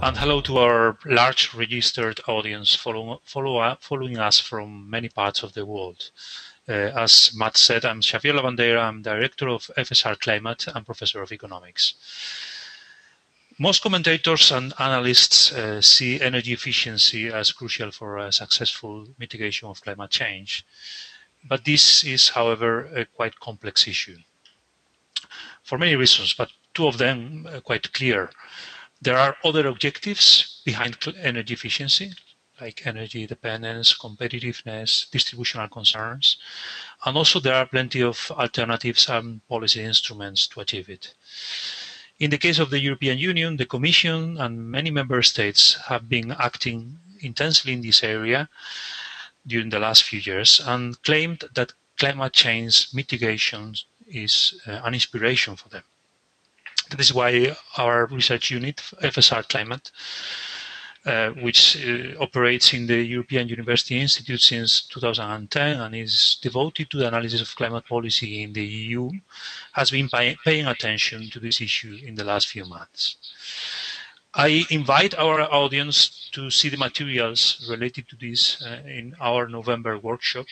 And hello to our large registered audience following us from many parts of the world. As Matt said, I'm Xavier Labandeira. I'm Director of FSR Climate and Professor of Economics. Most commentators and analysts see energy efficiency as crucial for a successful mitigation of climate change. But this is, however, a quite complex issue for many reasons, but two of them are quite clear. There are other objectives behind energy efficiency, like energy dependence, competitiveness, distributional concerns, and also there are plenty of alternatives and policy instruments to achieve it. In the case of the European Union, the Commission and many member states have been acting intensely in this area during the last few years and claimed that climate change mitigation is an inspiration for them. That is why our research unit, FSR Climate, which operates in the European University Institute since 2010 and is devoted to the analysis of climate policy in the EU, has been paying attention to this issue in the last few months. I invite our audience to see the materials related to this in our November workshop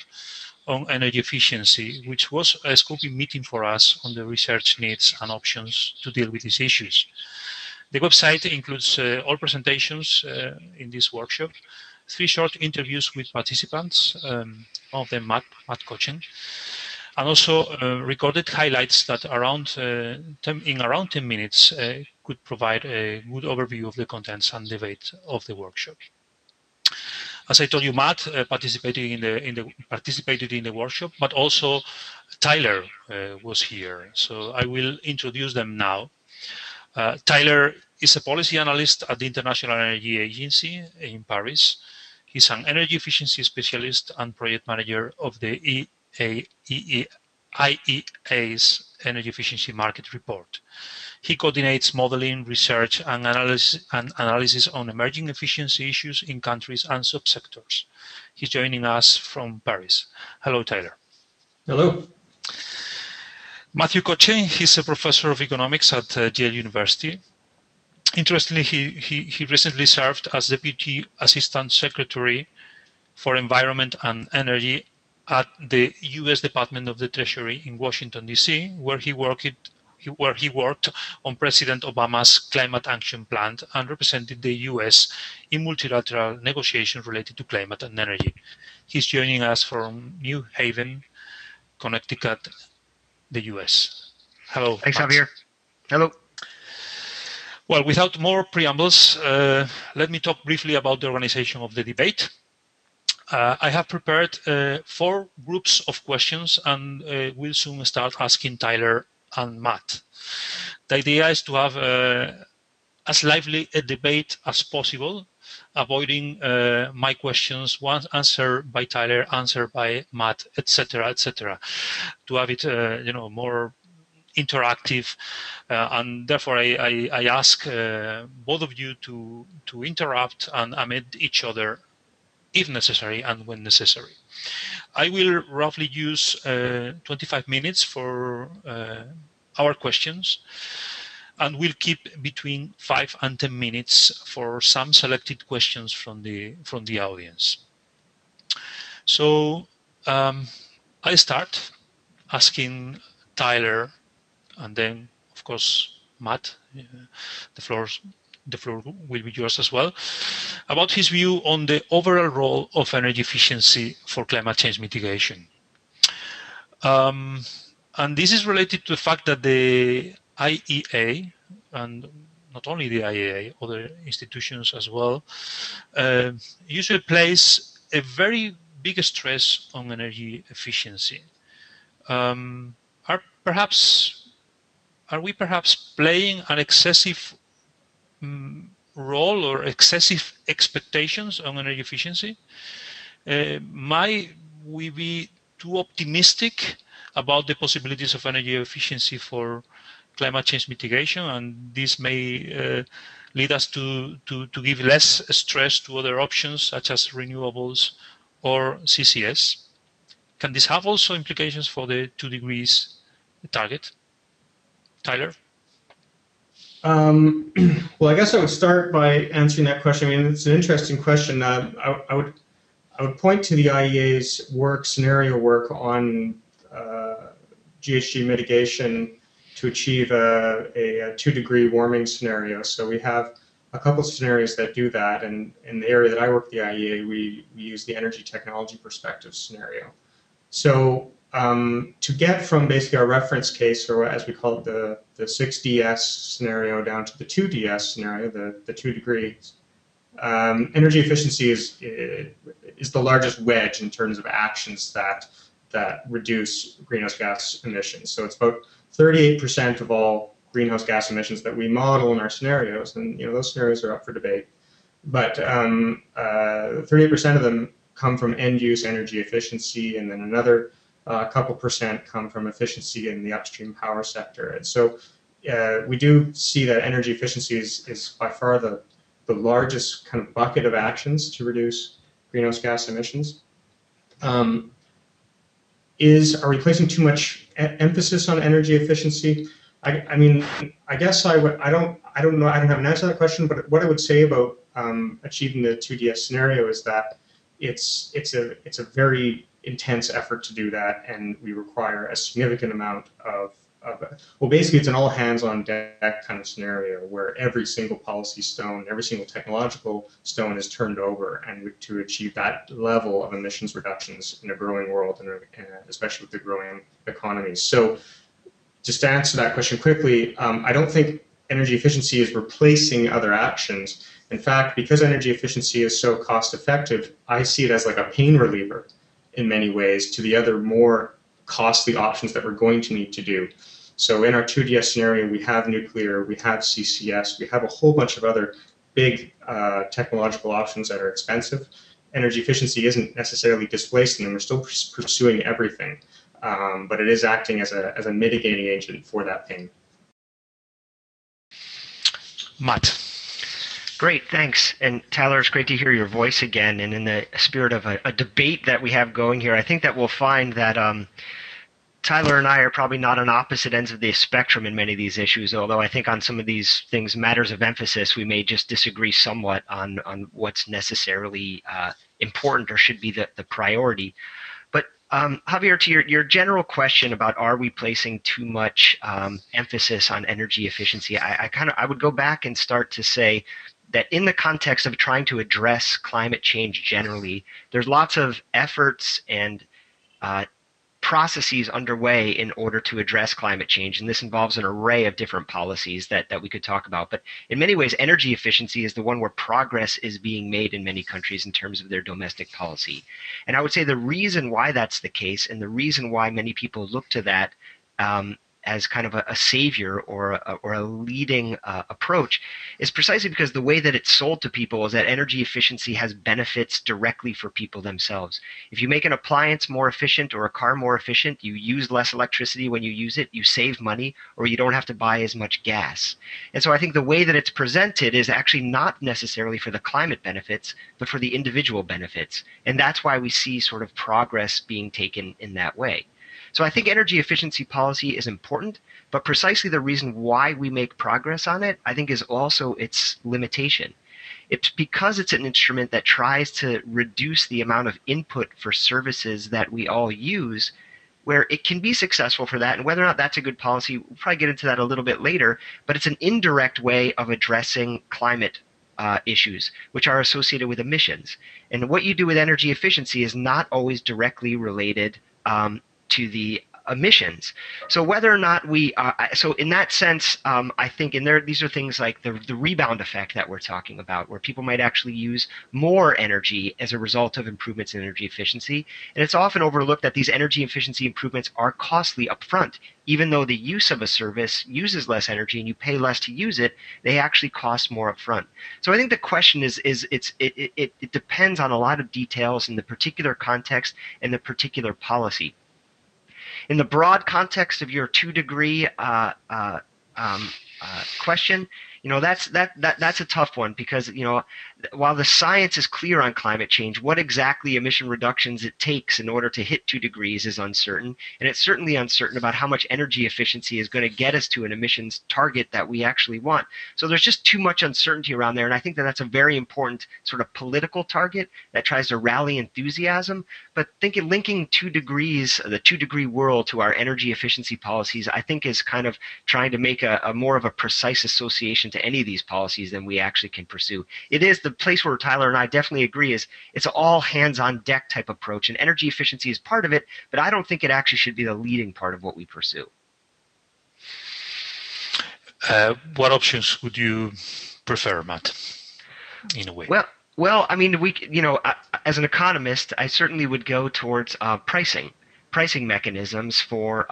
on energy efficiency, which was a scoping meeting for us on the research needs and options to deal with these issues. The website includes all presentations in this workshop, 3 short interviews with participants, one of them Matt Kotchen, and also recorded highlights that in around 10 minutes could provide a good overview of the contents and debate of the workshop. As I told you, Matt participated in the workshop, but also Tyler was here. So I will introduce them now. Tyler is a policy analyst at the International Energy Agency in Paris. He's an energy efficiency specialist and project manager of the IEA's Energy Efficiency Market Report. He coordinates modeling, research, and analysis on emerging efficiency issues in countries and subsectors. He's joining us from Paris. Hello, Tyler. Hello. Matthew Kotchen, he's a professor of economics at Yale University. Interestingly, he recently served as Deputy Assistant Secretary for Environment and Energy at the U.S. Department of the Treasury in Washington, D.C., where he worked on President Obama's Climate Action Plan and represented the U.S. in multilateral negotiations related to climate and energy. He's joining us from New Haven, Connecticut, the U.S. Hello. Thanks, Javier. Hello. Well, without more preambles, let me talk briefly about the organization of the debate. I have prepared 4 groups of questions and we'll soon start asking Tyler and Matt. The idea is to have as lively a debate as possible, avoiding my questions, one answered by Tyler, answered by Matt, etc., to have it, more interactive. And therefore, I ask both of you to interrupt and amend each other if necessary and when necessary. I will roughly use 25 minutes for our questions, and we'll keep between 5 and 10 minutes for some selected questions from the audience. So I start asking Tyler, and then of course Matt. The floor will be yours as well, about his view on the overall role of energy efficiency for climate change mitigation. And this is related to the fact that the IEA, and not only the IEA, other institutions as well, usually place a very big stress on energy efficiency. Are we perhaps playing an excessive role or excessive expectations on energy efficiency? Might we be too optimistic about the possibilities of energy efficiency for climate change mitigation, and this may lead us to give less stress to other options such as renewables or CCS? Can this have also implications for the 2 degrees target? Tyler? Well, I guess I would start by answering that question. I mean, it's an interesting question. I would point to the IEA's scenario work on GHG mitigation to achieve a 2-degree warming scenario. So we have a couple of scenarios that do that, and in the area that I work at the IEA, we use the energy technology perspective scenario. So to get from basically our reference case, or as we call it, the 6DS scenario, down to the 2DS scenario, the 2 degrees, energy efficiency is the largest wedge in terms of actions that reduce greenhouse gas emissions. So it's about 38% of all greenhouse gas emissions that we model in our scenarios, and those scenarios are up for debate. But 38% of them come from end-use energy efficiency, and then another couple percent come from efficiency in the upstream power sector. And so we do see that energy efficiency is by far the largest kind of bucket of actions to reduce greenhouse gas emissions. Are we placing too much emphasis on energy efficiency? I mean, I guess I don't know. I don't have an answer to that question. But what I would say about achieving the 2DS scenario is that it's a very intense effort to do that, and we require a significant amount of well, basically, it's an all hands on deck kind of scenario where every single policy stone, every single technological stone is turned over, and to achieve that level of emissions reductions in a growing world, and especially with the growing economies. So just to answer that question quickly, I don't think energy efficiency is replacing other actions. In fact, because energy efficiency is so cost effective, I see it as like a pain reliever in many ways to the other more costly options that we're going to need to do. So in our 2DS scenario, we have nuclear, we have CCS, we have a whole bunch of other big technological options that are expensive. Energy efficiency isn't necessarily displacing them. We're still pursuing everything, but it is acting as a mitigating agent for that pain. Matt. Great, thanks. And Tyler, it's great to hear your voice again. And in the spirit of a debate that we have going here, I think that we'll find that Tyler and I are probably not on opposite ends of the spectrum in many of these issues, although I think on some of these things, matters of emphasis, we may just disagree somewhat on what's necessarily important or should be the priority. But Javier, to your general question about are we placing too much emphasis on energy efficiency, I would go back and start to say that in the context of trying to address climate change generally, there's lots of efforts and processes underway in order to address climate change, and this involves an array of different policies that we could talk about. But in many ways, energy efficiency is the one where progress is being made in many countries in terms of their domestic policy. And I would say the reason why that's the case, and the reason why many people look to that as kind of a savior or a leading approach, is precisely because the way that it's sold to people is that energy efficiency has benefits directly for people themselves. If you make an appliance more efficient or a car more efficient, you use less electricity when you use it, you save money, or you don't have to buy as much gas. And so I think the way that it's presented is actually not necessarily for the climate benefits, but for the individual benefits. And that's why we see sort of progress being taken in that way. So I think energy efficiency policy is important, but precisely the reason why we make progress on it, I think, is also its limitation. It's because it's an instrument that tries to reduce the amount of input for services that we all use, where it can be successful for that. And whether or not that's a good policy, we'll probably get into that a little bit later, but it's an indirect way of addressing climate issues, which are associated with emissions. And what you do with energy efficiency is not always directly related to the emissions. So whether or not we, so in that sense, I think these are things like the rebound effect that we're talking about, where people might actually use more energy as a result of improvements in energy efficiency. And it's often overlooked that these energy efficiency improvements are costly upfront. Even though the use of a service uses less energy and you pay less to use it, they actually cost more upfront. So I think the question it depends on a lot of details in the particular context and the particular policy. In the broad context of your 2-degree question, that's a tough one because while the science is clear on climate change, what exactly emission reductions it takes in order to hit 2 degrees is uncertain, and it's certainly uncertain about how much energy efficiency is going to get us to an emissions target that we actually want. So there's just too much uncertainty around there, and I think that that's a very important sort of political target that tries to rally enthusiasm. But linking 2 degrees, the 2-degree world, to our energy efficiency policies, I think is kind of trying to make a more of a precise association to any of these policies than we actually can pursue. It is the place where Tyler and I definitely agree is it's all hands on deck type approach, and energy efficiency is part of it, but I don't think it actually should be the leading part of what we pursue. What options would you prefer, Matt, in a way? Well, I mean, as an economist, I certainly would go towards pricing mechanisms for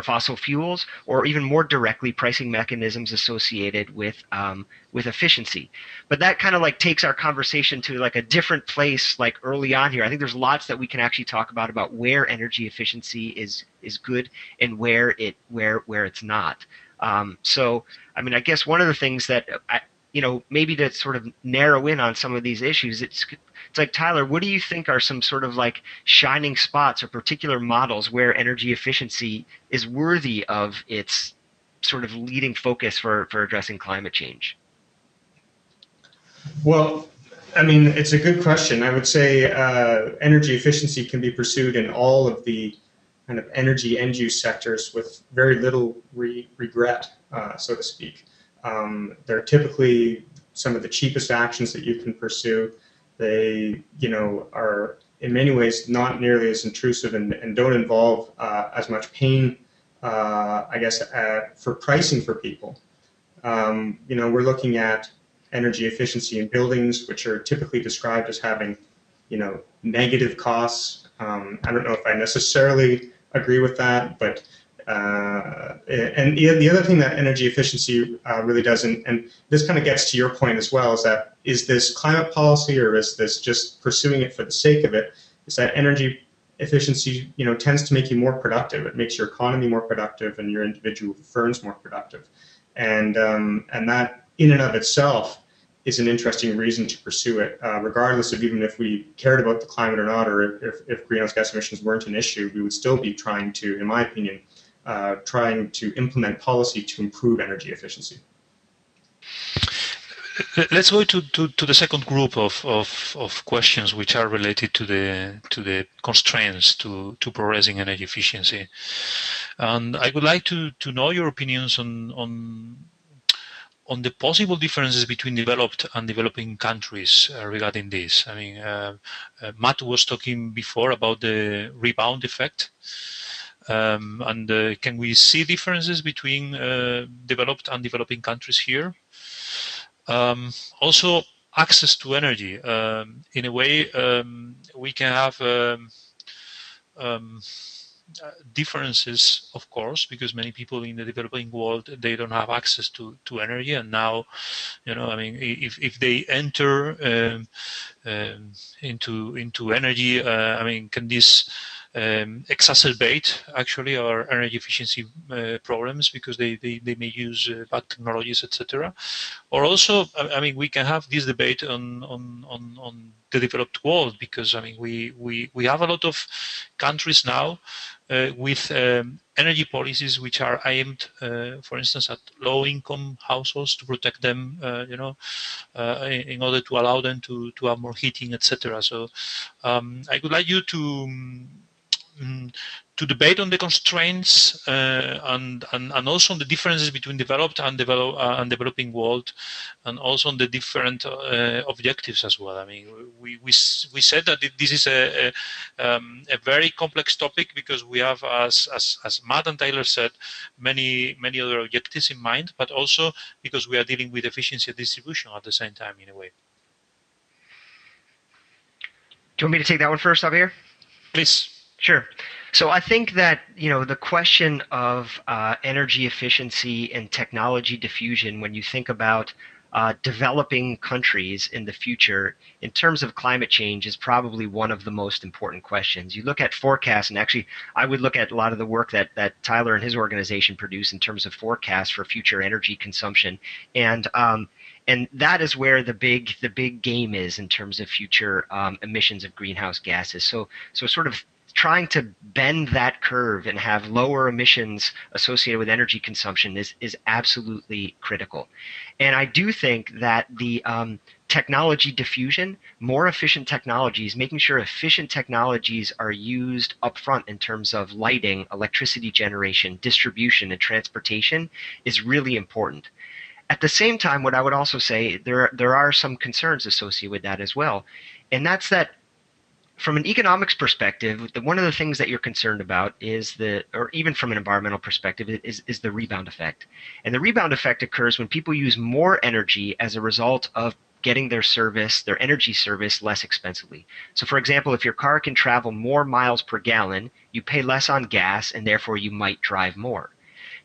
fossil fuels, or even more directly, pricing mechanisms associated with efficiency. But that kind of takes our conversation to a different place early on here. I think there's lots that we can actually talk about where energy efficiency is good and where it's not. So I mean, I guess one of the things that maybe to sort of narrow in on some of these issues, it's Tyler, what do you think are some sort of shining spots or particular models where energy efficiency is worthy of its sort of leading focus for addressing climate change? Well, I mean, it's a good question. I would say energy efficiency can be pursued in all of the kind of energy end-use sectors with very little regret, so to speak. They're typically some of the cheapest actions that you can pursue. They, are in many ways not nearly as intrusive and don't involve as much pain, I guess, for pricing for people. We're looking at energy efficiency in buildings, which are typically described as having, negative costs. I don't know if I necessarily agree with that, but and the other thing that energy efficiency really does, and this kind of gets to your point as well, is this climate policy, or is this just pursuing it for the sake of it? Is that energy efficiency, tends to make you more productive. It makes your economy more productive and your individual firms more productive, and that in and of itself is an interesting reason to pursue it, regardless of even if we cared about the climate or not, or if greenhouse gas emissions weren't an issue, we would still be trying to, in my opinion, trying to implement policy to improve energy efficiency. Let's go to the second group of questions, which are related to the constraints to progressing energy efficiency, and I would like to know your opinions on the possible differences between developed and developing countries regarding this. I mean, Matt was talking before about the rebound effect. And can we see differences between developed and developing countries here? Also, access to energy. In a way, we can have differences, of course, because many people in the developing world, they don't have access to energy, and now, I mean, if they enter into energy, I mean, can this exacerbate actually our energy efficiency problems, because they may use bad technologies, etc. Or also, I mean, we can have this debate on the developed world, because I mean, we have a lot of countries now with energy policies which are aimed, for instance, at low-income households to protect them, in order to allow them to have more heating, etc. So I would like you to debate on the constraints and also on the differences between developed and developing world, and also on the different objectives as well. I mean, we said that this is a very complex topic, because we have, as Matt and Tyler said, many other objectives in mind, but also because we are dealing with efficiency and distribution at the same time, in a way. Do you want me to take that one first, Xavier? Please. Sure. So I think that, the question of energy efficiency and technology diffusion, when you think about developing countries in the future in terms of climate change is probably one of the most important questions. You look at forecasts, and actually I would look at a lot of the work that Tyler and his organization produce in terms of forecasts for future energy consumption, and that is where the big game is in terms of future emissions of greenhouse gases. So sort of trying to bend that curve and have lower emissions associated with energy consumption is absolutely critical. And I do think that the technology diffusion, more efficient technologies, making sure efficient technologies are used upfront in terms of lighting, electricity generation, distribution, and transportation is really important. At the same time, what I would also say, there are some concerns associated with that as well. And that's that from an economics perspective, one of the things that you're concerned about is or even from an environmental perspective, is the rebound effect. And the rebound effect occurs when people use more energy as a result of getting their energy service less expensively. So for example, if your car can travel more miles per gallon, you pay less on gas and therefore you might drive more.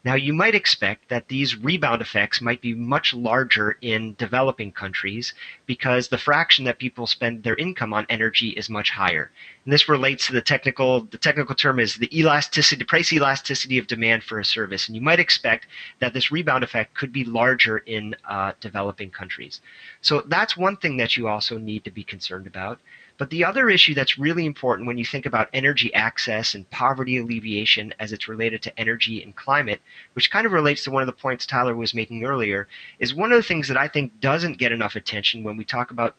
Now, you might expect that these rebound effects might be much larger in developing countries because the fraction that people spend their income on energy is much higher. And this relates to the technical term is the price elasticity of demand for a service. And you might expect that this rebound effect could be larger in developing countries. So that's one thing that you also need to be concerned about. But the other issue that's really important when you think about energy access and poverty alleviation as it's related to energy and climate, which kind of relates to one of the points Tyler was making earlier, is one of the things that I think doesn't get enough attention when we talk about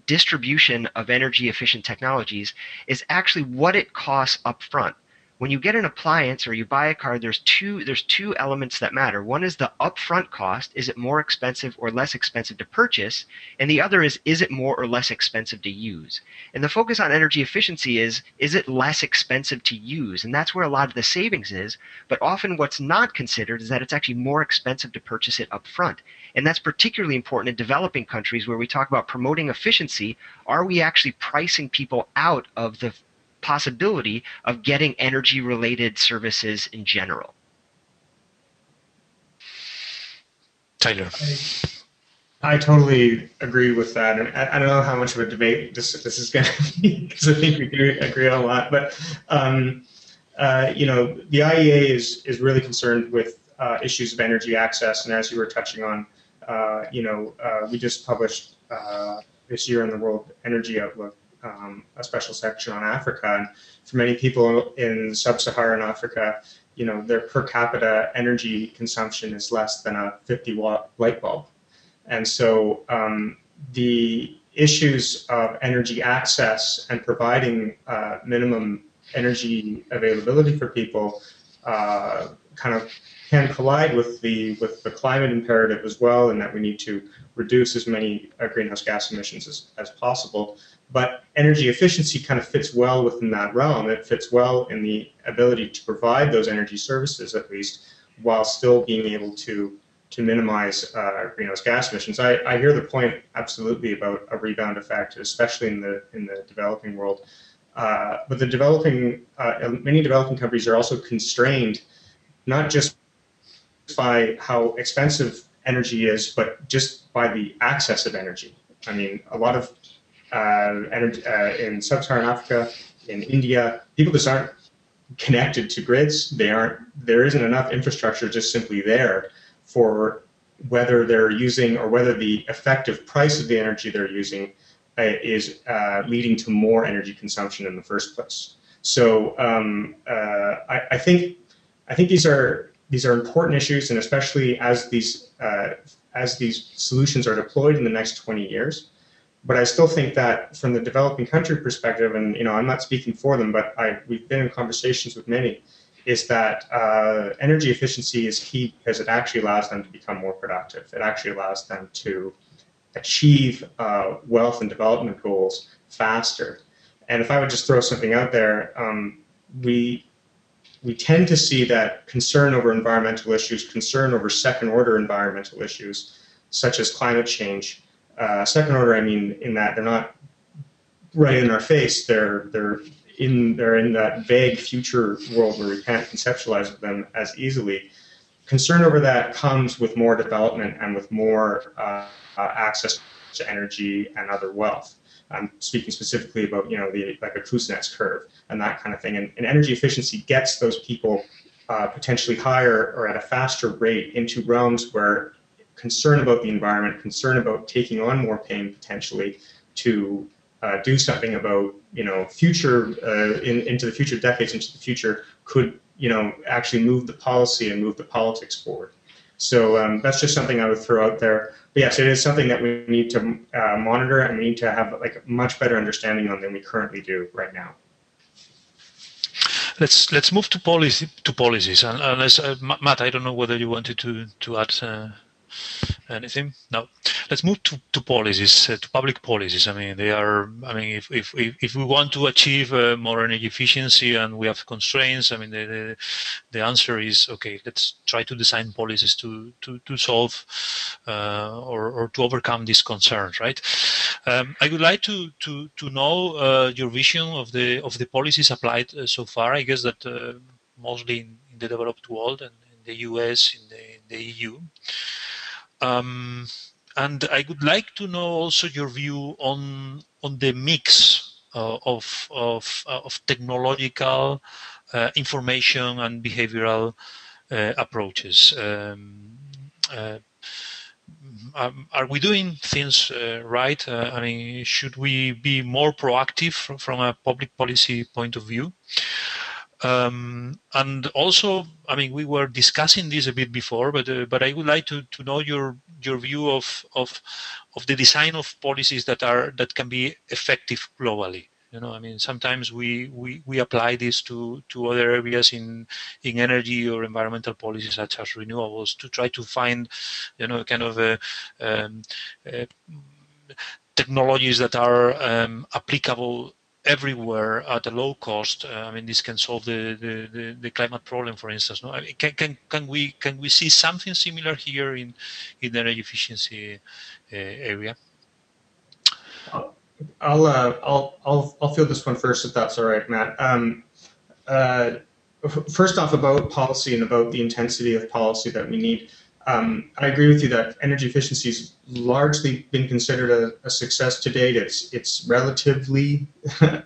distribution of energy efficient technologies is actually what it costs up front. When you get an appliance or you buy a car, there's two elements that matter. One is the upfront cost. Is it more expensive or less expensive to purchase? And the other is it more or less expensive to use? And the focus on energy efficiency is it less expensive to use? And that's where a lot of the savings is. But often what's not considered is that it's actually more expensive to purchase it upfront. And that's particularly important in developing countries where we talk about promoting efficiency. Are we actually pricing people out of the possibility of getting energy-related services in general? Tyler. I totally agree with that, and I don't know how much of a debate this is going to be because I think we do agree on a lot. But you know, the IEA is really concerned with issues of energy access, and as you were touching on, you know, we just published this year in the World Energy Outlook a special section on Africa, and for many people in sub-Saharan Africa, you know, their per capita energy consumption is less than a 50-watt light bulb. And so the issues of energy access and providing minimum energy availability for people kind of can collide with the climate imperative as well, and that we need to reduce as many greenhouse gas emissions as possible. But energy efficiency kind of fits well within that realm. It fits well in the ability to provide those energy services, at least, while still being able to minimize greenhouse gas emissions. I hear the point absolutely about a rebound effect, especially in the developing world. But many developing countries are also constrained not just by how expensive energy is, but just by the access of energy. I mean, a lot of energy in sub-Saharan Africa, in India, people just aren't connected to grids. There isn't enough infrastructure just simply there for whether they're using or whether the effective price of the energy they're using is leading to more energy consumption in the first place. So I think these are important issues, and especially as these solutions are deployed in the next 20 years. But I still think that from the developing country perspective, and you know, I'm not speaking for them, but we've been in conversations with many, is that energy efficiency is key because it actually allows them to become more productive. It actually allows them to achieve wealth and development goals faster. And if I would just throw something out there, we tend to see that concern over environmental issues, concern over second-order environmental issues, such as climate change. Second order, I mean, in that they're not right in our face. They're in that vague future world where we can't conceptualize them as easily. concern over that comes with more development and with more access to energy and other wealth. I'm speaking specifically about, like a Kuznets curve and that kind of thing. And energy efficiency gets those people potentially higher or at a faster rate into realms where concern about the environment, concern about taking on more pain potentially to do something about, future into the future decades, into the future, could actually move the policy and move the politics forward. So that's just something I would throw out there. But yes, it is something that we need to monitor, and we need to have like a much better understanding on than we currently do right now. Let's move to policies. And unless Matt, I don't know whether you wanted to add anything. No. Let's move to policies, to public policies. I mean, they are. I mean, if we want to achieve more energy efficiency and we have constraints, I mean, the answer is okay. Let's try to design policies to solve or to overcome these concerns, right? I would like to know your vision of the policies applied so far. I guess that mostly in the developed world and in the US, in the EU. And I would like to know also your view on the mix of technological, information, and behavioral approaches. Are we doing things right? I mean, should we be more proactive from a public policy point of view? And also, I mean, we were discussing this a bit before, but I would like to know your view of the design of policies that can be effective globally. I mean, sometimes we apply this to other areas in energy or environmental policies such as renewables to try to find, kind of technologies that are applicable everywhere at a low cost. I mean, this can solve the climate problem, for instance. No, I mean, can we see something similar here in the energy efficiency area? I'll field this one first, if that's all right, Matt. First off, about policy and about the intensity of policy that we need. I agree with you that energy efficiency has largely been considered a success to date. It's relatively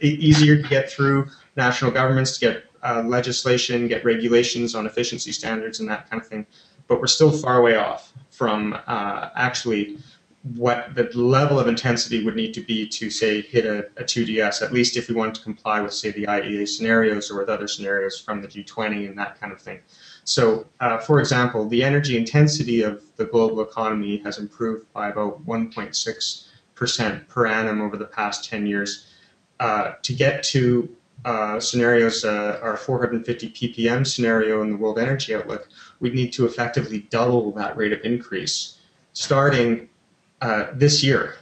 easier to get through national governments, to get legislation, get regulations on efficiency standards and that kind of thing. But we're still far away off from actually what the level of intensity would need to be to, say, hit a 2DS, at least if we want to comply with, say, the IEA scenarios or with other scenarios from the G20 and that kind of thing. So, for example, the energy intensity of the global economy has improved by about 1.6% per annum over the past 10 years. To get to scenarios, our 450 ppm scenario in the World Energy Outlook, we'd need to effectively double that rate of increase starting this year,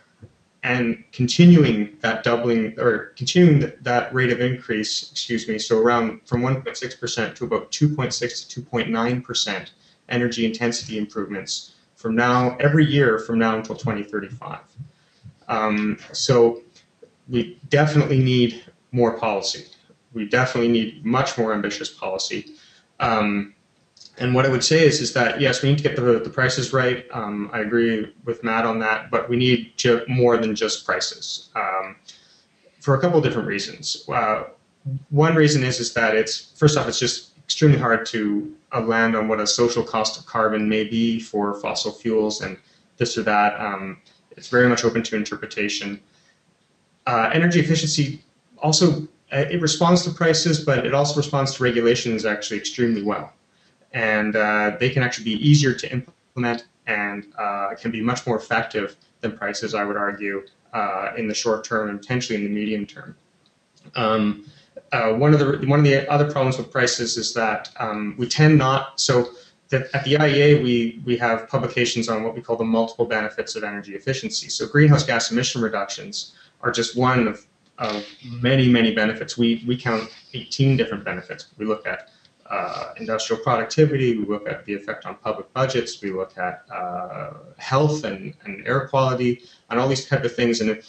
and continuing that doubling, or continuing that rate of increase, so around from 1.6% to about 2.6 to 2.9% energy intensity improvements from now, every year from now until 2035. So we definitely need more policy. We definitely need much more ambitious policy. And what I would say is that, yes, we need to get the prices right. I agree with Matt on that, but we need more than just prices for a couple of different reasons. One reason is that first off, it's just extremely hard to land on what a social cost of carbon may be for fossil fuels and this or that. It's very much open to interpretation. Energy efficiency also, it responds to prices, but it also responds to regulations actually extremely well. And they can actually be easier to implement and can be much more effective than prices, I would argue, in the short term and potentially in the medium term. One of the other problems with prices is that we tend not, so that at the IEA we have publications on what we call the multiple benefits of energy efficiency. So greenhouse gas emission reductions are just one of many, many benefits. We count 18 different benefits. We look at industrial productivity, we look at the effect on public budgets, we look at health and air quality, and all these type of things. And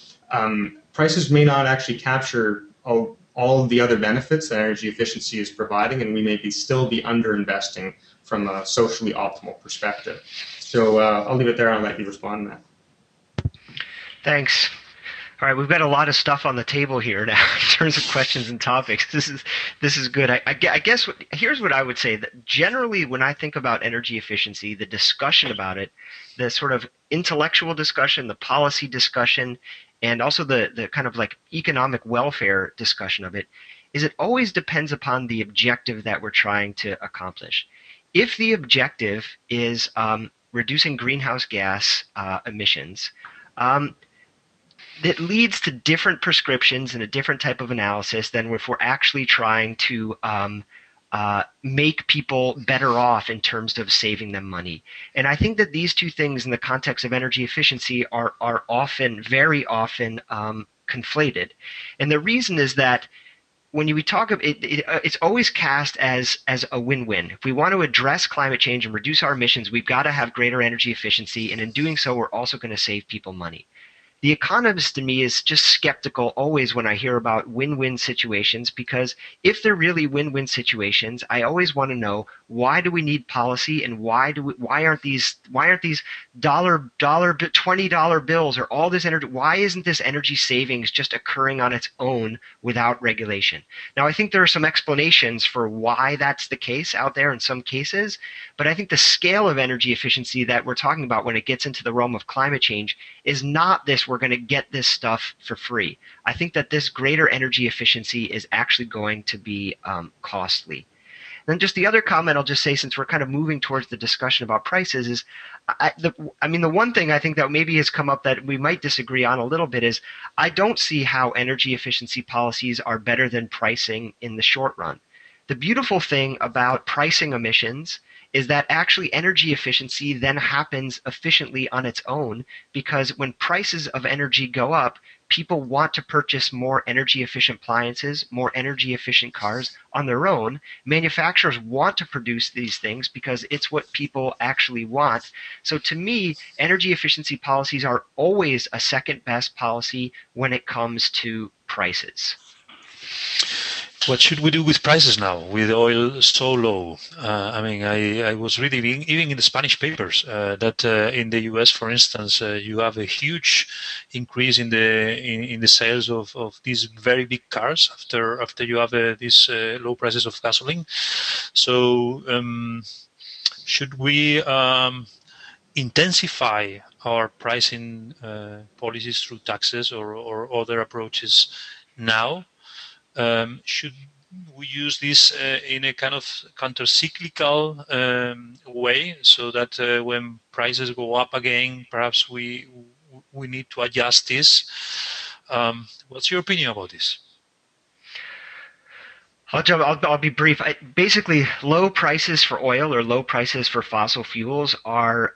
prices may not actually capture all of the other benefits that energy efficiency is providing, and we may still be underinvesting from a socially optimal perspective. So I'll leave it there and let you respond, Matt. Thanks. All right, we've got a lot of stuff on the table here now in terms of questions and topics. This is good. I guess here's what I would say, that generally when I think about energy efficiency, the discussion about it, the sort of intellectual discussion, the policy discussion, and also the kind of like economic welfare discussion of it, is it always depends upon the objective that we're trying to accomplish. If the objective is reducing greenhouse gas emissions, that leads to different prescriptions and a different type of analysis than if we're actually trying to make people better off in terms of saving them money. And I think that these two things in the context of energy efficiency are often, very often conflated. And the reason is that when we talk of it, it's always cast as a win-win. If we want to address climate change and reduce our emissions, we've got to have greater energy efficiency. And in doing so, we're also going to save people money. The economist to me is just skeptical always when I hear about win-win situations, because if they're really win-win situations, I always want to know, why do we need policy, and why aren't these $20 bills or all this energy, why isn't this energy savings just occurring on its own without regulation? Now, I think there are some explanations for why that's the case out there in some cases, but I think the scale of energy efficiency that we're talking about when it gets into the realm of climate change is not this, we're going to get this stuff for free. I think that this greater energy efficiency is actually going to be costly. And then just the other comment I'll just say, since we're kind of moving towards the discussion about prices, is the one thing I think that maybe has come up that we might disagree on a little bit is, I don't see how energy efficiency policies are better than pricing in the short run. The beautiful thing about pricing emissions is that actually energy efficiency then happens efficiently on its own, because when prices of energy go up, people want to purchase more energy efficient appliances, more energy efficient cars on their own. Manufacturers want to produce these things because it's what people actually want. So to me, energy efficiency policies are always a second best policy when it comes to prices. What should we do with prices now, with oil so low? I was reading, even in the Spanish papers, that in the US, for instance, you have a huge increase in the sales of these very big cars after you have these low prices of gasoline. So should we intensify our pricing policies through taxes or other approaches now? Should we use this in a kind of counter-cyclical way, so that when prices go up again, perhaps we need to adjust this? What's your opinion about this? I'll be brief. Basically, low prices for oil or low prices for fossil fuels are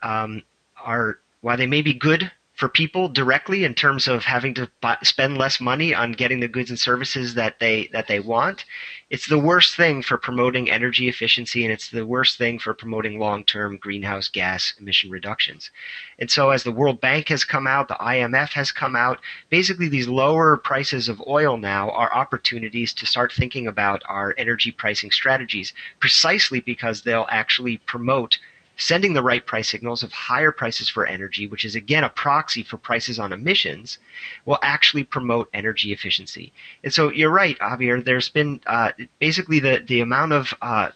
while they may be good for people directly in terms of having to spend less money on getting the goods and services that they want, it's the worst thing for promoting energy efficiency, and it's the worst thing for promoting long-term greenhouse gas emission reductions. And so as the World Bank has come out, the IMF has come out, basically these lower prices of oil now are opportunities to start thinking about our energy pricing strategies, precisely because they'll actually promote sending the right price signals of higher prices for energy, which is again a proxy for prices on emissions, will actually promote energy efficiency. And so you're right, Javier, there's been basically the amount of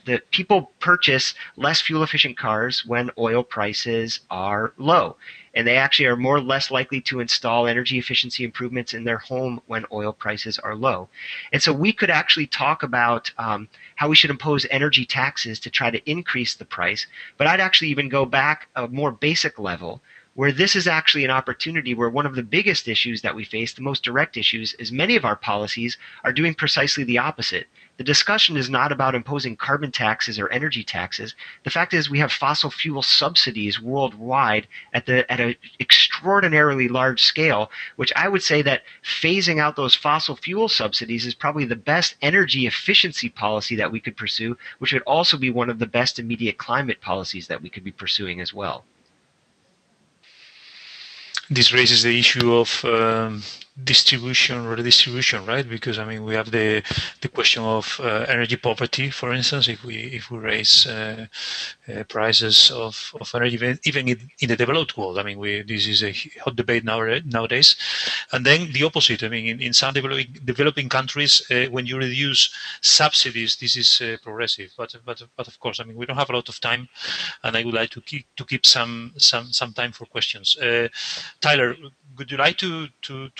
that people purchase less fuel efficient cars when oil prices are low. And they actually are more or less likely to install energy efficiency improvements in their home when oil prices are low. And so we could actually talk about how we should impose energy taxes to try to increase the price. But I'd actually even go back a more basic level, where this is actually an opportunity where one of the biggest issues that we face, the most direct issues, is many of our policies are doing precisely the opposite. The discussion is not about imposing carbon taxes or energy taxes. The fact is we have fossil fuel subsidies worldwide at an extraordinarily large scale, which I would say that phasing out those fossil fuel subsidies is probably the best energy efficiency policy that we could pursue, which would also be one of the best immediate climate policies that we could be pursuing as well. This raises the issue of distribution or redistribution, right? Because I mean, we have the question of energy poverty, for instance. If we raise prices of energy, even in the developed world, I mean, this is a hot debate nowadays. And then the opposite. I mean, in some developing countries, when you reduce subsidies, this is progressive. But of course, I mean, we don't have a lot of time, and I would like to keep some time for questions. Tyler, would you like to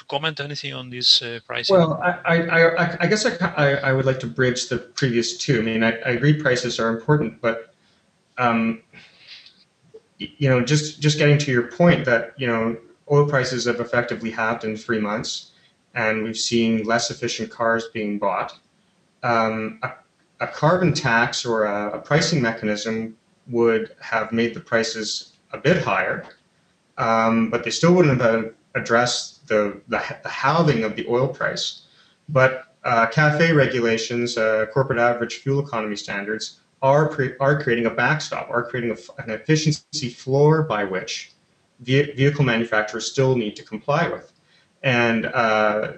comment anything on this pricing? Well, I guess I would like to bridge the previous two. I mean, I agree prices are important, but just getting to your point that oil prices have effectively halved in 3 months, and we've seen less efficient cars being bought. A carbon tax or a pricing mechanism would have made the prices a bit higher, but they still wouldn't have addressed the halving of the oil price. But CAFE regulations, corporate average fuel economy standards, are creating a backstop, are creating an efficiency floor by which vehicle manufacturers still need to comply with. And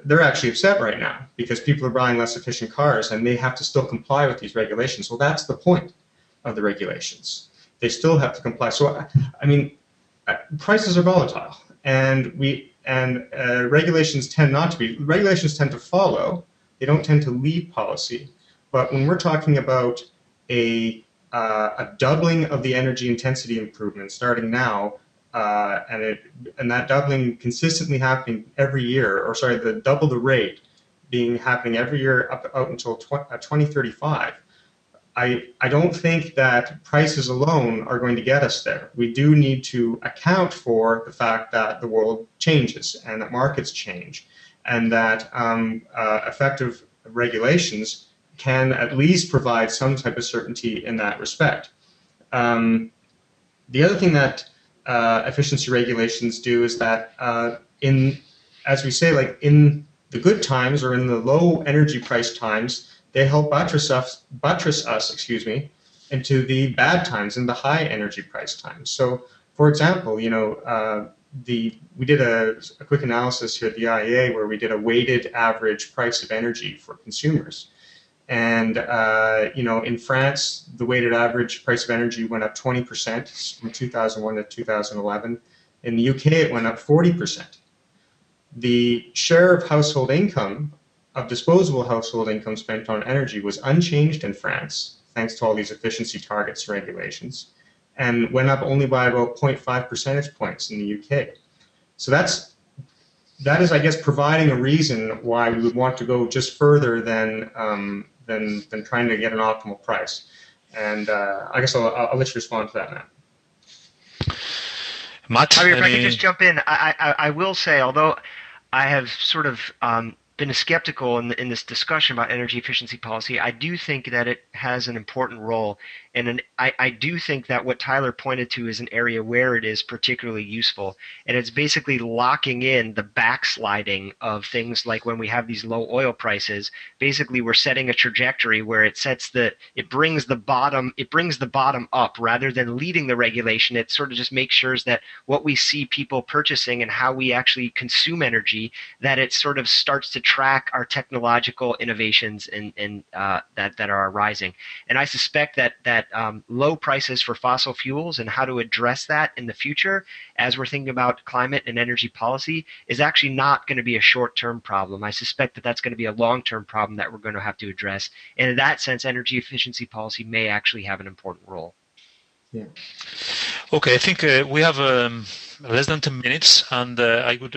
they're actually upset right now because people are buying less efficient cars and they have to still comply with these regulations. Well, that's the point of the regulations. They still have to comply. So, I mean, prices are volatile, and regulations tend not to be. Regulations tend to follow. They don't tend to lead policy. But when we're talking about a doubling of the energy intensity improvement starting now, and that doubling consistently happening every year, or sorry, double the rate happening every year out until 2035. I don't think that prices alone are going to get us there. We do need to account for the fact that the world changes and that markets change, and that effective regulations can at least provide some type of certainty in that respect. The other thing that efficiency regulations do is that as we say, like in the good times or in the low energy price times, they help buttress us, into the bad times and the high energy price times. So, for example, we did a quick analysis here at the IEA where we did a weighted average price of energy for consumers. And, in France, the weighted average price of energy went up 20% from 2001 to 2011. In the UK, it went up 40%. The share of household income, of disposable household income spent on energy, was unchanged in France, thanks to all these efficiency targets and regulations, and went up only by about 0.5 percentage points in the UK. So that is, I guess, providing a reason why we would want to go just further than trying to get an optimal price. And I guess I'll let you respond to that, Matt. Javier, if I could just jump in, I will say, although I have sort of been skeptical in this discussion about energy efficiency policy, I do think that it has an important role. And I do think that what Tyler pointed to is an area where it is particularly useful. And it's basically locking in the backsliding of things like when we have these low oil prices. Basically, we're setting a trajectory where it brings the bottom up rather than leading the regulation. It sort of just makes sure that what we see people purchasing and how we actually consume energy, that it sort of starts to track our technological innovations that are arising. And I suspect that low prices for fossil fuels and how to address that in the future, as we're thinking about climate and energy policy, is actually not going to be a short-term problem. I suspect that that's going to be a long-term problem that we're going to have to address. And in that sense, energy efficiency policy may actually have an important role. Yeah. Okay, I think we have less than 10 minutes, and I would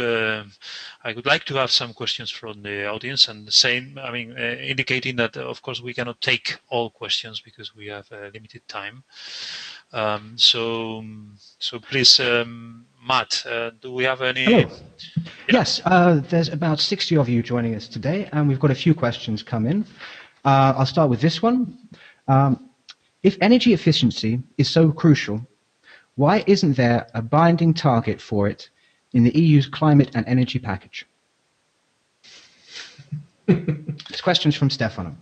like to have some questions from the audience, and indicating that of course we cannot take all questions because we have limited time. So please, Matt, do we have any? Hello. Yeah. Yes, there's about 60 of you joining us today, and we've got a few questions come in. I'll start with this one. If energy efficiency is so crucial, why isn't there a binding target for it in the EU's climate and energy package? This question's from Stefano.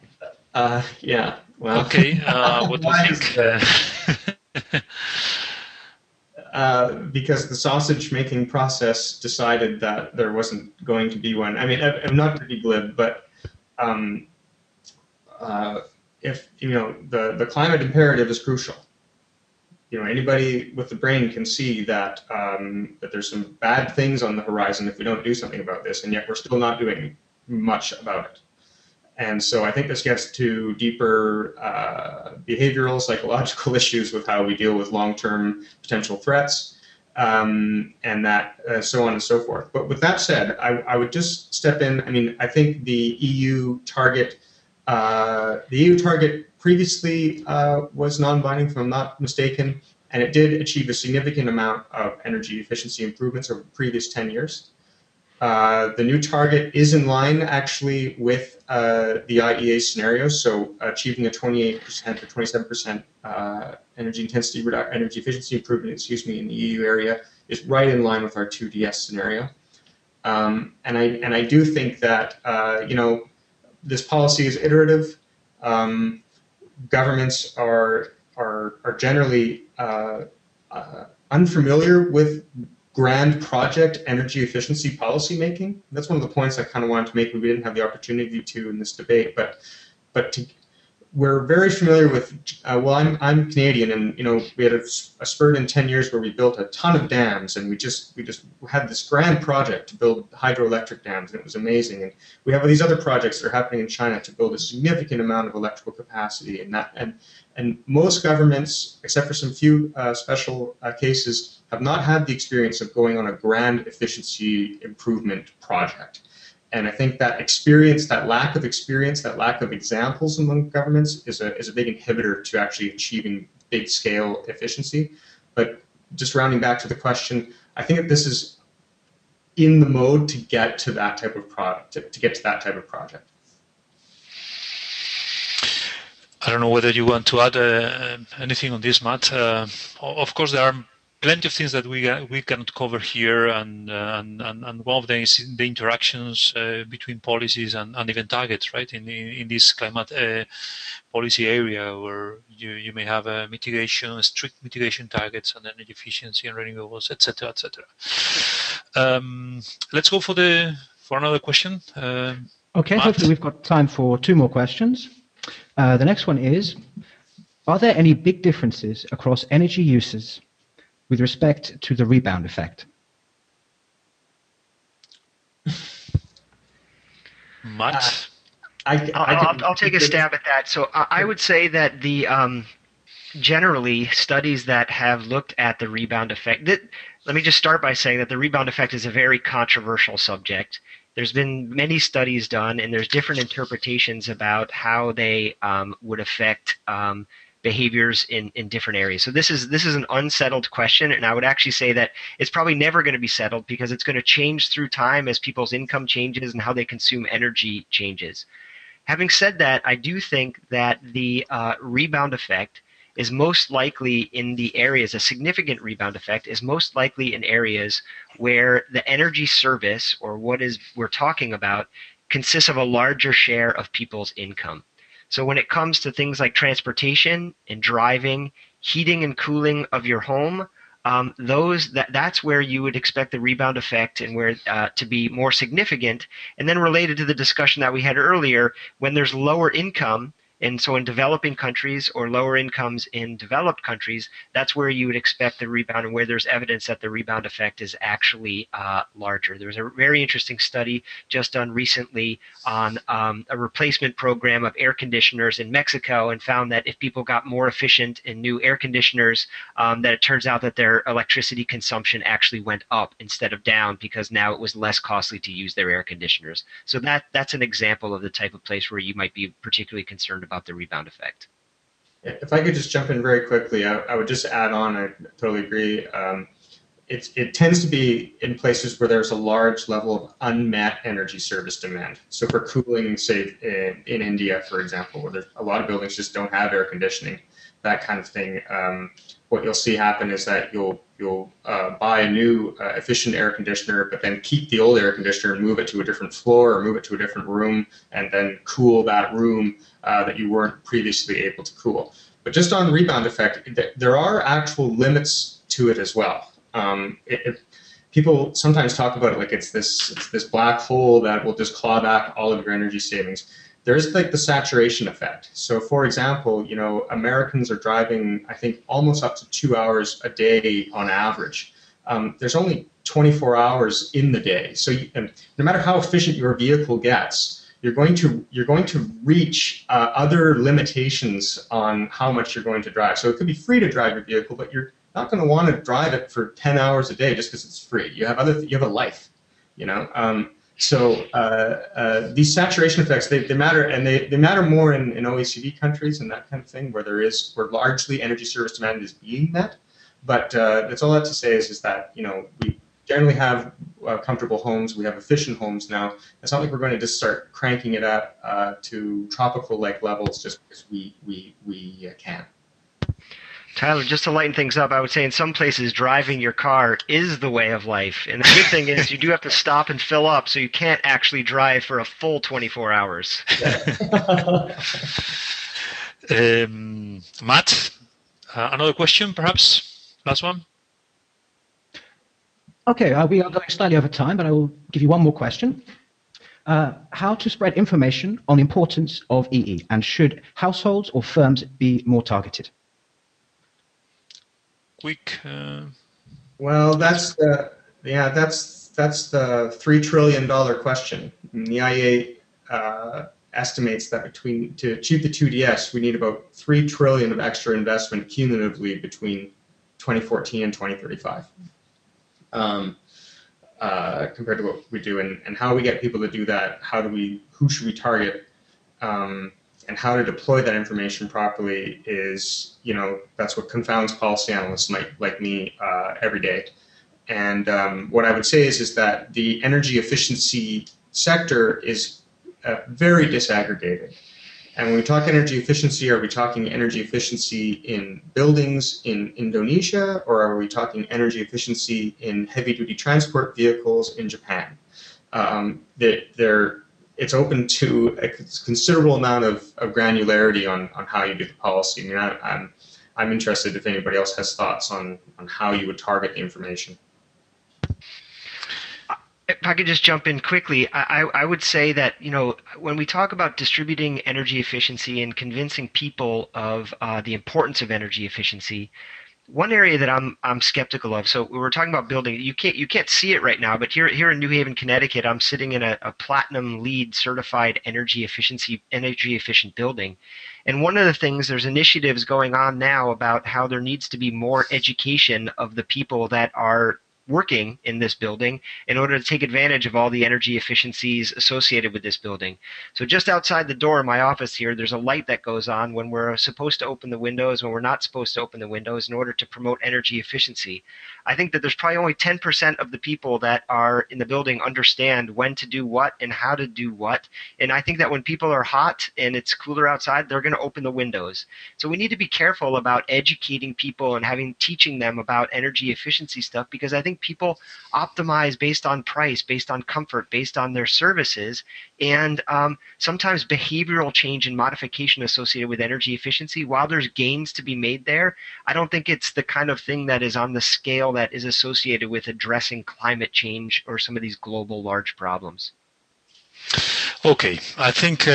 Yeah. Well. Okay. What do you think? because the sausage making process decided that there wasn't going to be one. I mean, I'm not to be glib, but if the climate imperative is crucial. Anybody with the brain can see that that there's some bad things on the horizon if we don't do something about this, and yet we're still not doing much about it. And so I think this gets to deeper behavioral, psychological issues with how we deal with long-term potential threats, and that so on and so forth. But with that said, I would just step in. I mean, I think the EU target previously was non-binding, if I'm not mistaken, and it did achieve a significant amount of energy efficiency improvements over the previous 10 years. The new target is in line, actually, with the IEA scenarios, so achieving a 28% or 27% energy efficiency improvement, in the EU area is right in line with our 2DS scenario. And I do think that this policy is iterative. Governments are generally unfamiliar with grand project energy efficiency policy making. That's one of the points I kind of wanted to make. We didn't have the opportunity to in this debate, but we're very familiar with. Well, I'm Canadian, and we had a spurt in 10 years where we built a ton of dams, and we just had this grand project to build hydroelectric dams, and it was amazing. And we have these other projects that are happening in China to build a significant amount of electrical capacity, and most governments, except for some few special cases, have not had the experience of going on a grand efficiency improvement project. And I think that experience, that lack of examples among governments is a big inhibitor to actually achieving big scale efficiency. But just rounding back to the question, I think that this is in the mode to get to that type of product, to get to that type of project. I don't know whether you want to add anything on this, Matt. Of course, there are plenty of things that we cannot cover here, and one of them is the interactions between policies and even targets, right? In this climate policy area, where you may have strict mitigation targets and energy efficiency and renewables, etc., etc. Let's go for another question. Okay, Matt? hopefully we've got time for 2 more questions. The next one is: are there any big differences across energy uses with respect to the rebound effect? Matt? I'll take a stab at that. So I would say that the generally studies that have looked at the rebound effect, let me just start by saying that the rebound effect is a very controversial subject. There's been many studies done, and there's different interpretations about how they would affect behaviors in different areas. So this is an unsettled question, and I would actually say that it's probably never going to be settled because it's going to change through time as people's income changes and how they consume energy changes. Having said that, I do think that the rebound effect is most likely in the areas, a significant rebound effect is most likely in areas where the energy service, or what we're talking about, consists of a larger share of people's income. So when it comes to things like transportation and driving, heating and cooling of your home, that's where you would expect the rebound effect and where to be more significant. And then related to the discussion that we had earlier, when there's lower income, and so in developing countries or lower incomes in developed countries, that's where you would expect the rebound, and where there's evidence that the rebound effect is actually larger. There was a very interesting study just done recently on a replacement program of air conditioners in Mexico, and found that if people got more efficient in new air conditioners, that it turns out that their electricity consumption actually went up instead of down, because now it was less costly to use their air conditioners. So that's an example of the type of place where you might be particularly concerned about the rebound effect. If I could just jump in very quickly, I would just add on, I totally agree. It tends to be in places where there's a large level of unmet energy service demand. So for cooling, say in India, for example, where there's a lot of buildings just don't have air conditioning, that kind of thing. What you'll see happen is that you'll buy a new efficient air conditioner, but then keep the old air conditioner and move it to a different floor or move it to a different room, and then cool that room that you weren't previously able to cool. But just on the rebound effect, there are actual limits to it as well. People sometimes talk about it like it's this black hole that will just claw back all of your energy savings. There's like the saturation effect. So for example, you know, Americans are driving, I think, almost up to 2 hours a day on average. There's only 24 hours in the day. So and no matter how efficient your vehicle gets, you're going to reach other limitations on how much you're going to drive. So it could be free to drive your vehicle, but you're not going to want to drive it for 10 hours a day just because it's free. You have a life, you know. These saturation effects, they matter, and they matter more in OECD countries and that kind of thing, where largely energy service demand is being met. But that's all I have to say is that, you know, we generally have comfortable homes. We have efficient homes now. It's not like we're going to just start cranking it up to tropical-like levels just because we can. Tyler, just to lighten things up, I would say in some places driving your car is the way of life. And the good thing is you do have to stop and fill up, so you can't actually drive for a full 24 hours. Matt, another question, perhaps? Last one? Okay, we are going slightly over time, but I will give you one more question. How to spread information on the importance of EE, and should households or firms be more targeted? Quick. Well, that's the $3 trillion question. The IEA estimates that to achieve the 2DS, we need about $3 trillion of extra investment cumulatively between 2014 and 2035. Compared to what we do, and how we get people to do that, who should we target, and how to deploy that information properly is, you know, that's what confounds policy analysts like me every day. And what I would say is that the energy efficiency sector is very disaggregated. And when we talk energy efficiency, are we talking energy efficiency in buildings in Indonesia, or are we talking energy efficiency in heavy-duty transport vehicles in Japan? It's open to a considerable amount of granularity on how you do the policy. I mean, I'm interested if anybody else has thoughts on how you would target the information. If I could just jump in quickly, I would say that, you know, when we talk about distributing energy efficiency and convincing people of the importance of energy efficiency, one area that I'm skeptical of. So we were talking about building. You can't see it right now, but here in New Haven, Connecticut, I'm sitting in a platinum LEED certified energy efficient building. And one of the things, there's initiatives going on now about how there needs to be more education of the people that are working in this building in order to take advantage of all the energy efficiencies associated with this building. So just outside the door of my office here, there's a light that goes on when we're supposed to open the windows, when we're not supposed to open the windows, in order to promote energy efficiency. I think that there's probably only 10% of the people that are in the building understand when to do what and how to do what. And I think that when people are hot and it's cooler outside, they're going to open the windows. So we need to be careful about educating people and teaching them about energy efficiency stuff, because I think people optimize based on price, based on comfort, based on their services, and sometimes behavioral change and modification associated with energy efficiency, while there's gains to be made there, I don't think it's the kind of thing that is on the scale that is associated with addressing climate change or some of these global large problems. Okay, I think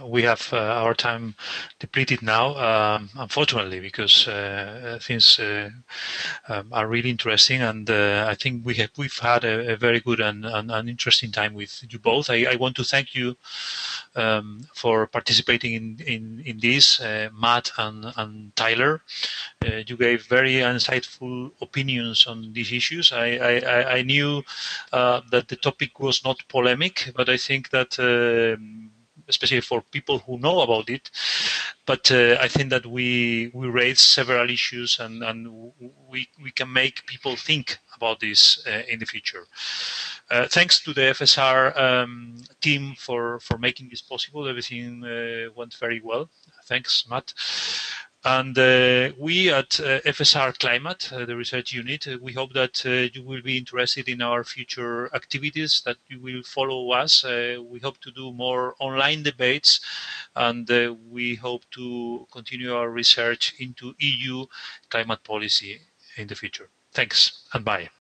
we have our time depleted now, unfortunately, because things are really interesting, and I think we've had a very good and interesting time with you both. I want to thank you for participating in this, Matt and Tyler. You gave very insightful opinions on these issues. I knew that the topic was not polemic, but I think that especially for people who know about it. But I think that we raised several issues, and we can make people think about this in the future. Thanks to the FSR team for making this possible. Everything went very well. Thanks, Matt. And we at FSR Climate, the research unit, we hope that you will be interested in our future activities, that you will follow us. We hope to do more online debates, and we hope to continue our research into EU climate policy. in the future. Thanks and bye.